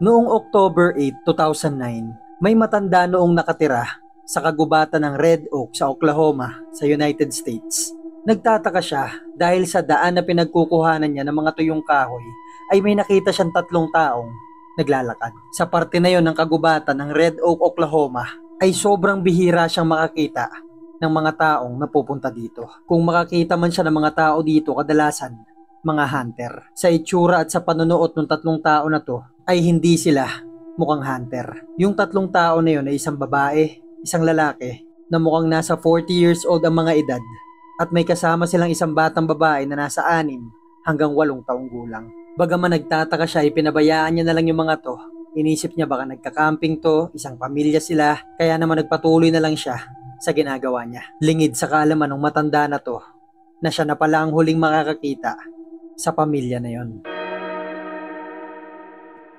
Noong October 8, 2009, may matanda noong nakatira sa kagubatan ng Red Oak sa Oklahoma sa United States. Nagtataka siya dahil sa daan na pinagkukuhanan niya ng mga tuyong kahoy ay may nakita siyang tatlong taong naglalakad. Sa parte na yon ng kagubatan ng Red Oak, Oklahoma ay sobrang bihira siyang makakita ng mga taong napupunta dito. Kung makakita man siya ng mga tao dito, kadalasan mga hunter. Sa itsura at sa panunuot ng tatlong tao na to ay hindi sila mukhang hunter. Yung tatlong tao na yun ay isang babae, isang lalaki na mukhang nasa 40 years old ang mga edad at may kasama silang isang batang babae na nasa 6 hanggang 8 taong gulang. Bagaman nagtataka siya, ipinabayaan niya na lang yung mga to. Inisip niya baka nagka-camping to, isang pamilya sila, kaya naman nagpatuloy na lang siya sa ginagawa niya. Lingid sa kaalaman ng matanda na to na siya na pala ang huling makakakita sa pamilya na yon.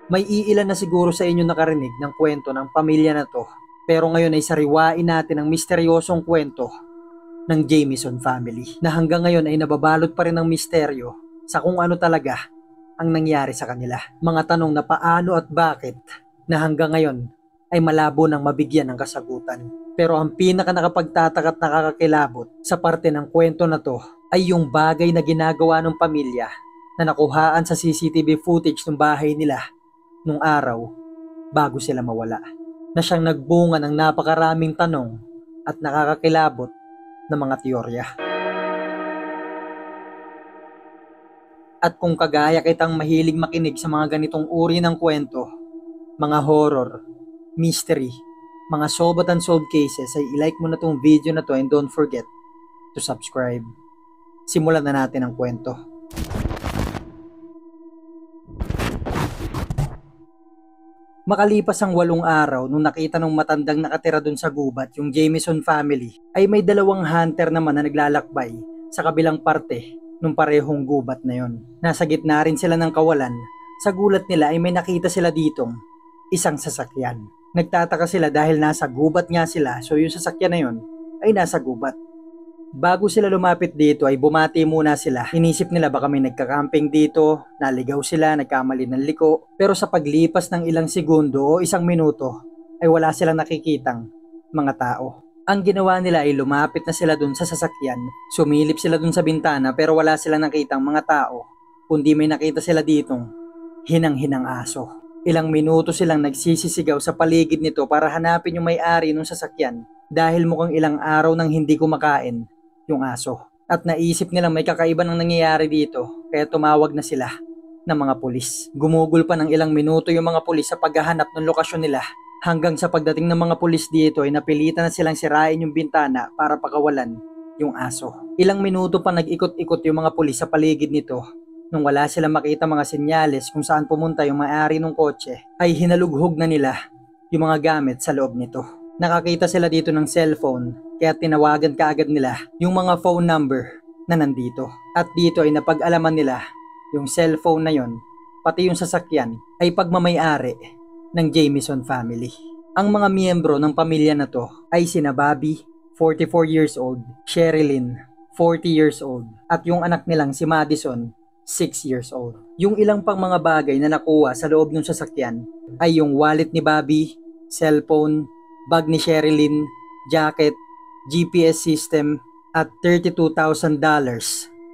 May iilan na siguro sa inyo nakarinig ng kwento ng pamilya na to, pero ngayon ay sariwain natin ang misteryosong kwento ng Jamieson family na hanggang ngayon ay nababalot pa rin ng misteryo sa kung ano talaga ang nangyari sa kanila. Mga tanong na paano at bakit na hanggang ngayon ay malabo nang mabigyan ng kasagutan. Pero ang pinaka nakapagtataka at nakakakilabot sa parte ng kwento na to ay yung bagay na ginagawa ng pamilya na nakuhaan sa CCTV footage ng bahay nila nung araw bago sila mawala, na siyang nagbunga ng napakaraming tanong at nakakakilabot na mga teorya. At kung kagaya kitang mahilig makinig sa mga ganitong uri ng kwento, mga horror, mystery, mga solved and unsolved cases, ay i-like mo na tong video na to and don't forget to subscribe. Simulan na natin ang kwento. Makalipas ang 8 araw nung nakita ng matandang nakatira dun sa gubat yung Jamieson family, ay may 2 hunter naman na naglalakbay sa kabilang parte nung parehong gubat na yon. Nasa gitna rin sila ng kawalan. Sa gulat nila ay may nakita sila ditong isang sasakyan. Nagtataka sila dahil nasa gubat nga sila, so yung sasakyan na yon ay nasa gubat. Bago sila lumapit dito ay bumati muna sila. Inisip nila baka may nagka-camping dito, naligaw sila, nagkamali ng liko. Pero sa paglipas ng ilang segundo o isang minuto ay wala silang nakikitang mga tao. Ang ginawa nila ay lumapit na sila dun sa sasakyan. Sumilip sila dun sa bintana pero wala silang nakitang mga tao, kundi may nakita sila ditong hinang-hinang aso. Ilang minuto silang nagsisisigaw sa paligid nito para hanapin yung may-ari ng sasakyan dahil mukhang ilang araw nang hindi kumakain yung aso. At naisip nilang may kakaiba nang nangyayari dito, kaya tumawag na sila ng mga pulis. Gumugol pa ng ilang minuto yung mga pulis sa paghahanap ng lokasyon nila, hanggang sa pagdating ng mga pulis dito ay napilitan na silang sirain yung bintana para pakawalan yung aso. Ilang minuto pa nag-ikot-ikot yung mga pulis sa paligid nito. Nung wala silang makita mga senyales kung saan pumunta yung may-ari ng kotse, ay hinalughog na nila yung mga gamit sa loob nito. Nakakita sila dito ng cellphone, kaya tinawagan kaagad nila yung mga phone number na nandito. At dito ay napag-alaman nila yung cellphone na yon, pati yung sasakyan, ay pagmamay-ari ng Jamieson family. Ang mga miyembro ng pamilya na to ay sina Bobby, 44 years old, Sherilyn, 40 years old, at yung anak nilang si Madison, 6 years old. Yung ilang pang mga bagay na nakuha sa loob ng sasakyan ay yung wallet ni Bobby, cellphone, bag ni Sherilyn, jacket, GPS system, at $32,000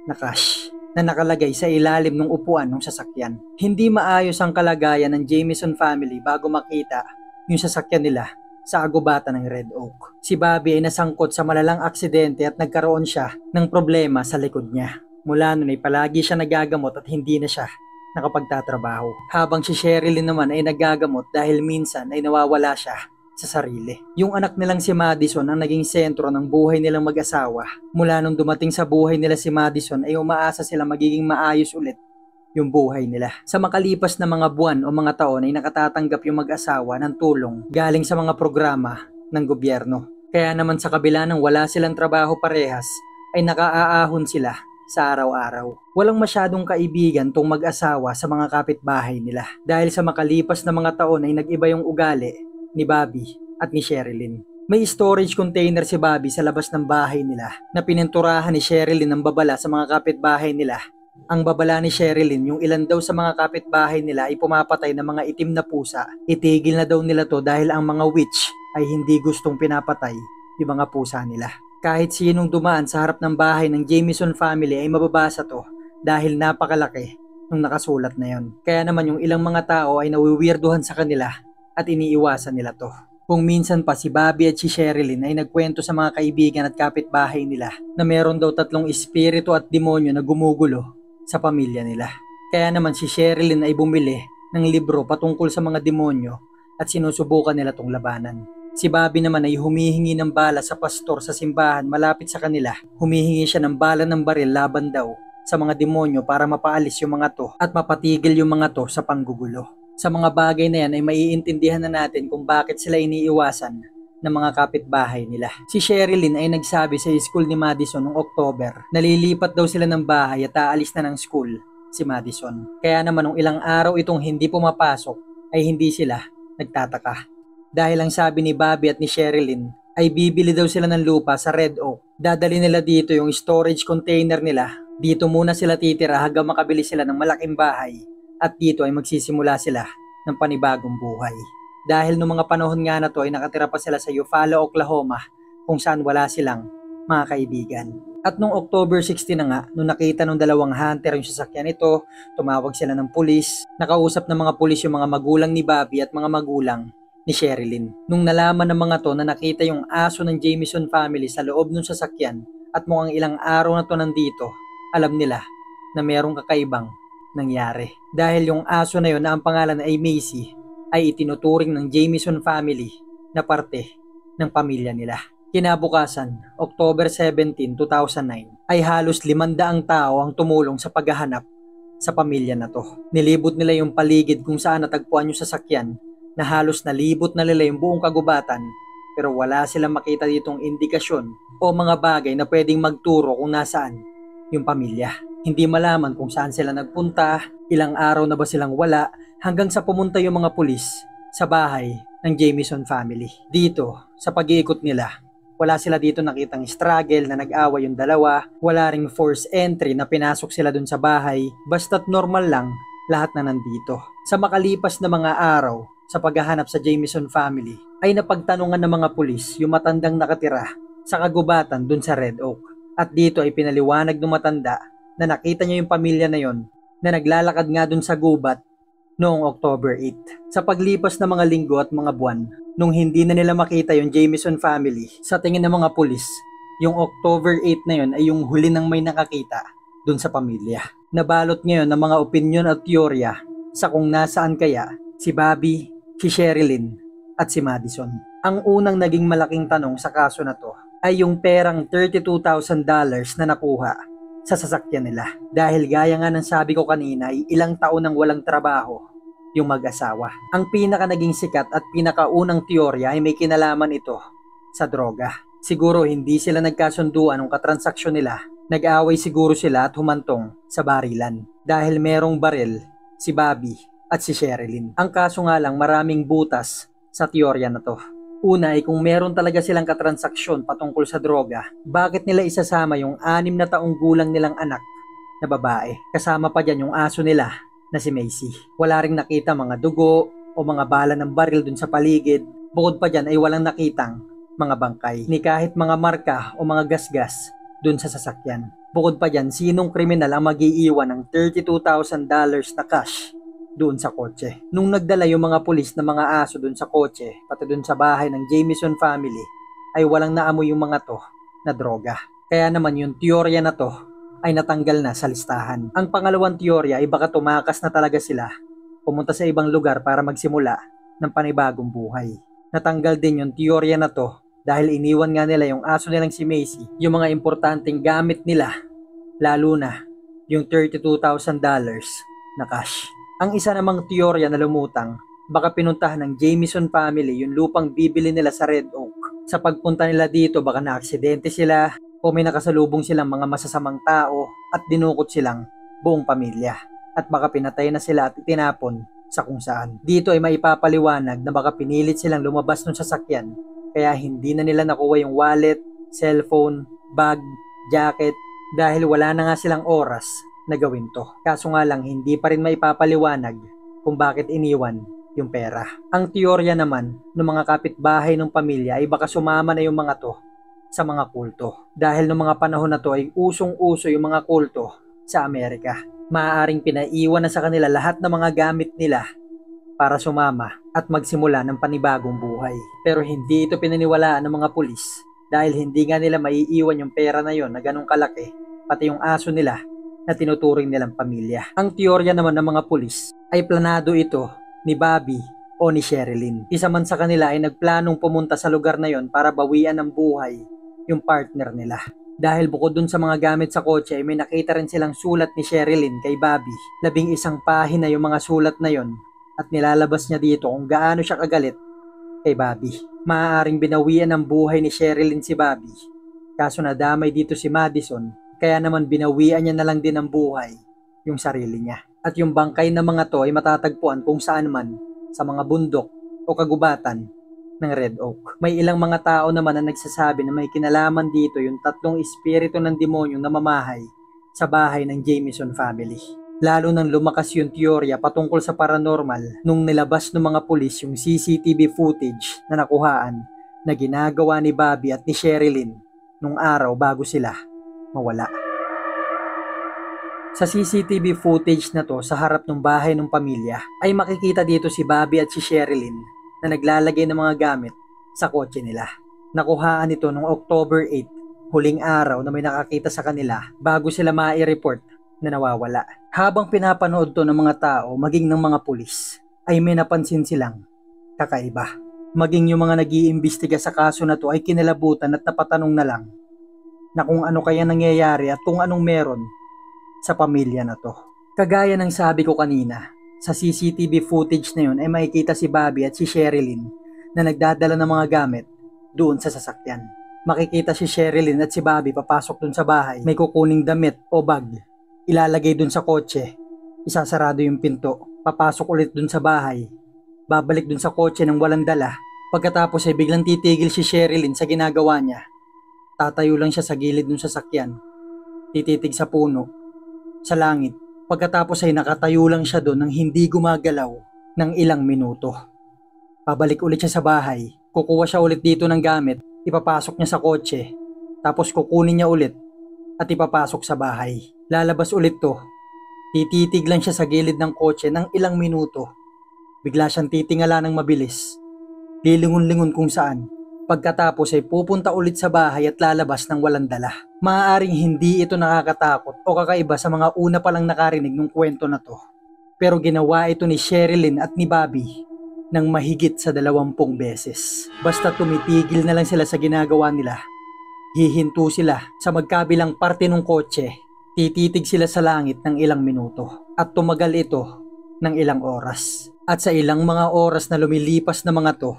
na cash na nakalagay sa ilalim ng upuan ng sasakyan. Hindi maayos ang kalagayan ng Jamieson family bago makita yung sasakyan nila sa agubatan ng Red Oak. Si Bobby ay nasangkot sa malalang aksidente at nagkaroon siya ng problema sa likod niya. Mula nun ay palagi siya nagagamot at hindi na siya nakapagtatrabaho. Habang si Sherilyn naman ay nagagamot dahil minsan ay nawawala siya sa sarili. Yung anak nilang si Madison ang naging sentro ng buhay nilang mag-asawa. Mula nung dumating sa buhay nila si Madison ay umaasa sila magiging maayos ulit yung buhay nila. Sa makalipas na mga buwan o mga taon ay nakatatanggap yung mag-asawa ng tulong galing sa mga programa ng gobyerno. Kaya naman sa kabila ng wala silang trabaho parehas ay nakaaahon sila sa araw-araw. Walang masyadong kaibigan tong mag-asawa sa mga kapitbahay nila dahil sa makalipas na mga taon ay nag-iba yung ugali ni Bobby at ni Sherilyn. May storage container si Bobby sa labas ng bahay nila na pininturahan ni Sherilyn ng babala sa mga kapitbahay nila Ang babala ni Sherilyn, yung ilan daw sa mga kapitbahay nila ay pumapatay ng mga itim na pusa. Itigil na daw nila to dahil ang mga witch ay hindi gustong pinapatay yung mga pusa nila. Kahit sinong dumaan sa harap ng bahay ng Jamieson family ay mababasa to dahil napakalaki nung nakasulat na yon. Kaya naman yung ilang mga tao ay nawiwirduhan sa kanila at iniiwasan nila to. Kung minsan pa si Bobby at si Sherilyn ay nagkwento sa mga kaibigan at kapitbahay nila na meron daw 3 espiritu at demonyo na gumugulo sa pamilya nila. Kaya naman si Sherilyn ay bumili ng libro patungkol sa mga demonyo at sinusubukan nila tong labanan. Si Bobby naman ay humihingi ng bala sa pastor sa simbahan malapit sa kanila. Humihingi siya ng bala ng baril laban daw sa mga demonyo para mapaalis yung mga to at mapatigil yung mga to sa panggugulo. Sa mga bagay na yan ay maiintindihan na natin kung bakit sila iniiwasan ng mga kapitbahay nila. Si Sherilyn ay nagsabi sa school ni Madison noong October na lilipat daw sila ng bahay at aalis na ng school si Madison. Kaya naman nung ilang araw itong hindi pumapasok ay hindi sila nagtataka. Dahil ang sabi ni Bobby at ni Sherilyn ay bibili daw sila ng lupa sa Red Oak. Dadali nila dito yung storage container nila. Dito muna sila titira hanggang makabili sila ng malaking bahay. At dito ay magsisimula sila ng panibagong buhay. Dahil noong mga panahon nga na to ay nakatira pa sila sa Eufaula, Oklahoma kung saan wala silang mga kaibigan. At noong October 16 na nga, nung nakita ng 2 hunter yung sasakyan ito, tumawag sila ng pulis. Nakausap ng mga pulis yung mga magulang ni Bobby at mga magulang ni Sherilyn. Nung nalaman ng mga to na nakita yung aso ng Jamieson family sa loob ng sasakyan at mukhang ilang araw na to nandito, alam nila na merong kakaibang nangyari. Dahil yung aso na yun na ang pangalan ay Macy ay itinuturing ng Jamieson family na parte ng pamilya nila. Kinabukasan, October 17, 2009 ay halos 500 tao ang tumulong sa paghahanap sa pamilya na to. Nilibot nila yung paligid kung saan natagpuan yung sasakyan na halos nalibot na nila yung buong kagubatan pero wala silang makita ditong indikasyon o mga bagay na pwedeng magturo kung nasaan yung pamilya. Hindi malaman kung saan sila nagpunta, ilang araw na ba silang wala, hanggang sa pumunta yung mga pulis sa bahay ng Jamieson family. Dito, sa pag-iikot nila, wala sila dito nakitang struggle na nag-away yung dalawa, wala ring forced entry na pinasok sila dun sa bahay, basta't normal lang lahat na nandito. Sa makalipas na mga araw, sa paghahanap sa Jamieson family, ay napagtanungan ng mga pulis yung matandang nakatira sa kagubatan dun sa Red Oak. At dito ay pinaliwanag ng matanda na nakita niya yung pamilya na yon na naglalakad nga dun sa gubat noong October 8. Sa paglipas ng mga linggo at mga buwan, nung hindi na nila makita yung Jamieson family, sa tingin ng mga pulis, yung October 8 na yon ay yung huli ng may nakakita dun sa pamilya. Nabalot ngayon ng mga opinyon at teorya sa kung nasaan kaya si Bobby, si Sherilyn at si Madison. Ang unang naging malaking tanong sa kaso na to ay yung perang $32,000 na nakuha sa sasakyan nila. Dahil gaya nga ng sabi ko kanina ay ilang taon nang walang trabaho yung mag-asawa. Ang pinaka naging sikat at pinakaunang teorya ay may kinalaman ito sa droga. Siguro hindi sila nagkasunduan ng katransaksyon nila. Nag-away siguro sila at humantong sa barilan. Dahil merong baril si Bobby at si Sherilyn. Ang kaso nga lang maraming butas sa teorya na to. Una ay kung meron talaga silang katransaksyon patungkol sa droga, bakit nila isasama yung 6 na taong gulang nilang anak na babae? Kasama pa dyan yung aso nila na si Macy. Wala ring nakita mga dugo o mga bala ng baril dun sa paligid. Bukod pa dyan ay walang nakitang mga bangkay ni kahit mga marka o mga gasgas dun sa sasakyan. Bukod pa dyan, sinong kriminal ang mag-iiwan ng $32,000 na cash doon sa kotse? Nung nagdala yung mga pulis na mga aso doon sa kotse, pati doon sa bahay ng Jamieson family, ay walang naamoy yung mga to na droga. Kaya naman yung teorya na to ay natanggal na sa listahan. Ang pangalawang teorya ay baka tumakas na talaga sila, pumunta sa ibang lugar para magsimula ng panibagong buhay. Natanggal din yung teorya na to dahil iniwan nga nila yung aso nilang si Macy, yung mga importanteng gamit nila, lalo na yung $32,000 na cash. Ang isa namang teorya na lumutang, baka pinuntahan ng Jamieson family yung lupang bibili nila sa Red Oak. Sa pagpunta nila dito, baka na-aksidente sila o may nakasalubong silang mga masasamang tao at dinukot silang buong pamilya. At baka pinatay na sila at itinapon sa kung saan. Dito ay maipapaliwanag na baka pinilit silang lumabas ng sasakyan kaya hindi na nila nakuha yung wallet, cellphone, bag, jacket dahil wala na nga silang oras na gawin to. Kaso nga lang hindi pa rin maipapaliwanag kung bakit iniwan yung pera. Ang teorya naman ng mga kapitbahay ng pamilya ay baka sumama na yung mga to sa mga kulto. Dahil noong mga panahon na to ay usong-uso yung mga kulto sa Amerika. Maaaring pinaiwan na sa kanila lahat ng mga gamit nila para sumama at magsimula ng panibagong buhay. Pero hindi ito pinaniwalaan ng mga pulis dahil hindi nga nila maiiwan yung pera na yon na ganong kalaki, pati yung aso nila na tinuturing nilang pamilya. Ang teorya naman ng mga pulis ay planado ito ni Bobby o ni Sherilyn. Isa man sa kanila ay nagplanong pumunta sa lugar na yon para bawian ng buhay yung partner nila. Dahil bukod dun sa mga gamit sa kotse ay may nakita rin silang sulat ni Sherilyn kay Bobby. 11 pahina yung mga sulat na yon at nilalabas niya dito kung gaano siya kagalit kay Bobby. Maaaring binawian ng buhay ni Sherilyn si Bobby. Kaso nadamay dito si Madison, kaya naman binawian niya na lang din ng buhay yung sarili niya. At yung bangkay ng mga to ay matatagpuan kung saan man sa mga bundok o kagubatan ng Red Oak. May ilang mga tao naman na nagsasabi na may kinalaman dito yung 3 espiritu ng demonyong namamahay sa bahay ng Jamieson family. Lalo nang lumakas yung teorya patungkol sa paranormal nung nilabas ng mga pulis yung CCTV footage na nakuhaan na ginagawa ni Bobby at ni Sherilyn nung araw bago sila mawala. Sa CCTV footage na to sa harap ng bahay ng pamilya ay makikita dito si Bobby at si Sherilyn na naglalagay ng mga gamit sa kotse nila. Nakuhaan ito noong October 8, huling araw na may nakakita sa kanila bago sila mai-report na nawawala. Habang pinapanood to ng mga tao maging ng mga pulis ay may napansin silang kakaiba. Maging yung mga nag-iimbestiga sa kaso na to ay kinilabutan at napatanong na lang na kung ano kaya nangyayari at kung anong meron sa pamilya na to. Kagaya ng sabi ko kanina, sa CCTV footage na yun ay makikita si Bobby at si Sherilyn na nagdadala ng mga gamit doon sa sasakyan. Makikita si Sherilyn at si Bobby papasok doon sa bahay, may kukuning damit o bag, ilalagay doon sa kotse, isasarado yung pinto, papasok ulit doon sa bahay, babalik doon sa kotse nang walang dala. Pagkatapos ay biglang titigil si Sherilyn sa ginagawa niya. Tatayo lang siya sa gilid ng sasakyan, tititig sa puno, sa langit. Pagkatapos ay nakatayo lang siya doon nang hindi gumagalaw ng ilang minuto. Pabalik ulit siya sa bahay, kukuha siya ulit dito ng gamit, ipapasok niya sa kotse, tapos kukunin niya ulit at ipapasok sa bahay. Lalabas ulit to, tititig lang siya sa gilid ng kotse ng ilang minuto. Bigla siyang titingala ng mabilis, lilingon-lingon kung saan. Pagkatapos ay pupunta ulit sa bahay at lalabas ng walang dala. Maaaring hindi ito nakakatakot o kakaiba sa mga una palang nakarinig ng kwento na to. Pero ginawa ito ni Sherilyn at ni Bobby ng mahigit sa 20 beses. Basta tumitigil na lang sila sa ginagawa nila. Hihinto sila sa magkabilang parte ng kotse. Tititig sila sa langit ng ilang minuto. At tumagal ito ng ilang oras. At sa ilang mga oras na lumilipas na mga to,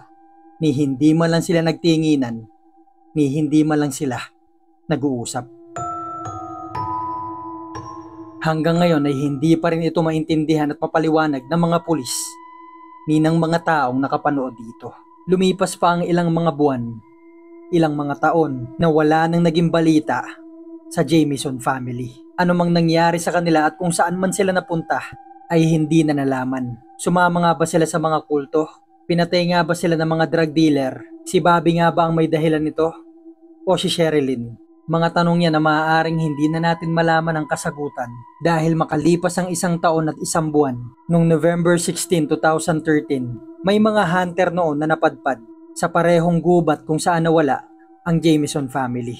ni hindi man lang sila nagtinginan, ni hindi man lang sila nag-uusap. Hanggang ngayon ay hindi pa rin ito maintindihan at mapaliwanag ng mga pulis ni ng mga taong nakapanood dito. Lumipas pa ang ilang mga buwan, ilang mga taon na wala nang naging balita sa Jamieson family. Ano mang nangyari sa kanila at kung saan man sila napunta ay hindi na nalaman. Sumama nga ba sila sa mga kulto? Pinatay nga ba sila ng mga drug dealer? Si Bobby nga ba ang may dahilan nito? O si Sherilyn? Mga tanong yan na maaaring hindi na natin malaman ang kasagutan dahil makalipas ang 1 taon at 1 buwan. Noong November 16, 2013, may mga hunter noon na napadpad sa parehong gubat kung saan nawala ang Jamieson family.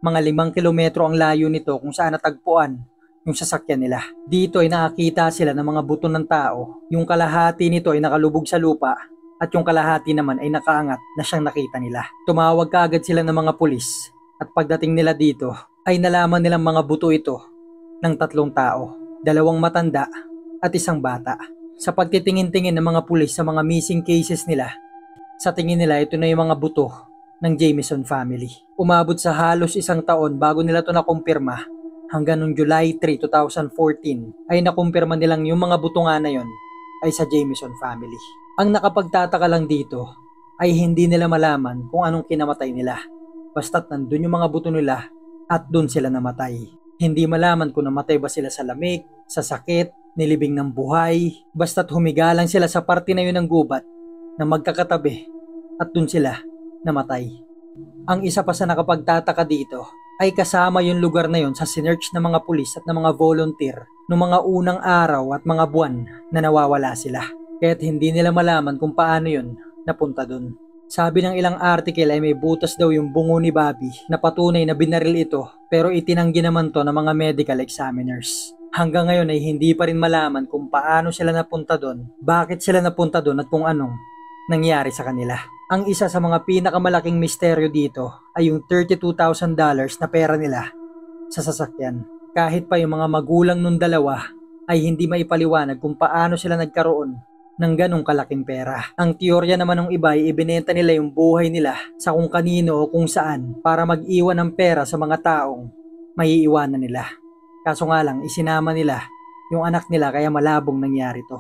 Mga 5 kilometro ang layo nito kung saan natagpuan yung sasakyan nila. Dito ay nakakita sila ng mga buto ng tao. Yung kalahati nito ay nakalubog sa lupa at yung kalahati naman ay nakaangat na siyang nakita nila. Tumawag kaagad sila ng mga pulis at pagdating nila dito ay nalaman nilang mga buto ito ng 3 tao, 2 matanda at 1 bata. Sa pagtitingin-tingin ng mga pulis sa mga missing cases nila, sa tingin nila ito na yung mga buto ng Jamieson family. Umabot sa halos 1 taon bago nila ito nakumpirma. Hanggang noong July 3, 2014 ay nakumpirma nilang yung mga buto nga na yon ay sa Jamieson family. Ang nakapagtataka lang dito ay hindi nila malaman kung anong kinamatay nila. Basta't nandun yung mga buto nila at dun sila namatay. Hindi malaman kung namatay ba sila sa lamig, sa sakit, nilibing ng buhay, basta't humiga lang sila sa parte na yun ng gubat na magkakatabi at dun sila namatay. Ang isa pa sa nakapagtataka dito ay kasama yung lugar na yun sa sinearch ng mga pulis at ng mga volunteer noong mga unang araw at mga buwan na nawawala sila. Kaya't hindi nila malaman kung paano yun napunta dun. Sabi ng ilang article ay may butas daw yung bungo ni Bobby na patunay na binaril ito pero itinanggi naman to ng mga medical examiners. Hanggang ngayon ay hindi pa rin malaman kung paano sila napunta doon, bakit sila napunta doon at kung anong nangyari sa kanila. Ang isa sa mga pinakamalaking misteryo dito ay yung $32,000 na pera nila sa sasakyan. Kahit pa yung mga magulang nung dalawa ay hindi maipaliwanag kung paano sila nagkaroon ng ganong kalaking pera. Ang teorya naman ng iba ay ibinenta nila yung buhay nila sa kung kanino o kung saan para mag-iwan ng pera sa mga taong maiiwanan nila. Kaso nga lang, isinama nila yung anak nila kaya malabong nangyari to.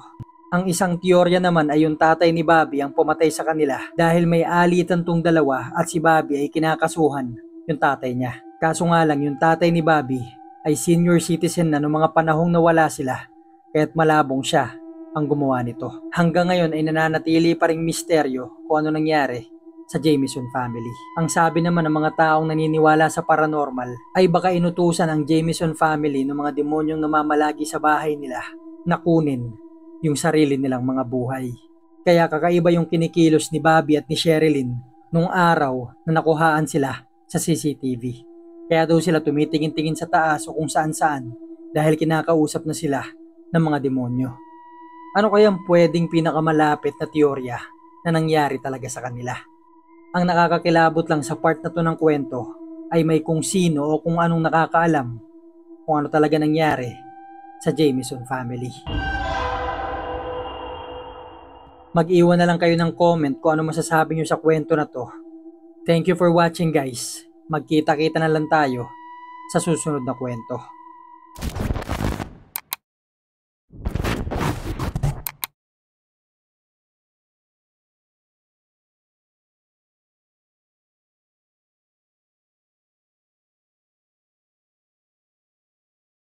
Ang isang teorya naman ay yung tatay ni Bobby ang pumatay sa kanila dahil may alitan tong dalawa at si Bobby ay kinakasuhan yung tatay niya. Kaso nga lang, yung tatay ni Bobby ay senior citizen na noong mga panahong nawala sila kaya't malabong siya ang gumawa nito. Hanggang ngayon ay nananatili pa ring misteryo kung ano nangyari sa Jamieson family. Ang sabi naman ng mga taong naniniwala sa paranormal ay baka inutusan ang Jamieson family ng mga demonyong namamalagi sa bahay nila na kunin yung sarili nilang mga buhay. Kaya kakaiba yung kinikilos ni Bobby at ni Sherilyn nung araw na nakuhaan sila sa CCTV. Kaya daw sila tumitingin-tingin sa taas o kung saan-saan dahil kinakausap na sila ng mga demonyo. Ano kayang pwedeng pinakamalapit na teorya na nangyari talaga sa kanila? Ang nakakakilabot lang sa part na to ng kwento ay may kung sino o kung anong nakakaalam kung ano talaga nangyari sa Jamieson family. Mag-iwan na lang kayo ng comment kung ano masasabi nyo sa kwento na to. Thank you for watching guys. Magkita-kita na lang tayo sa susunod na kwento.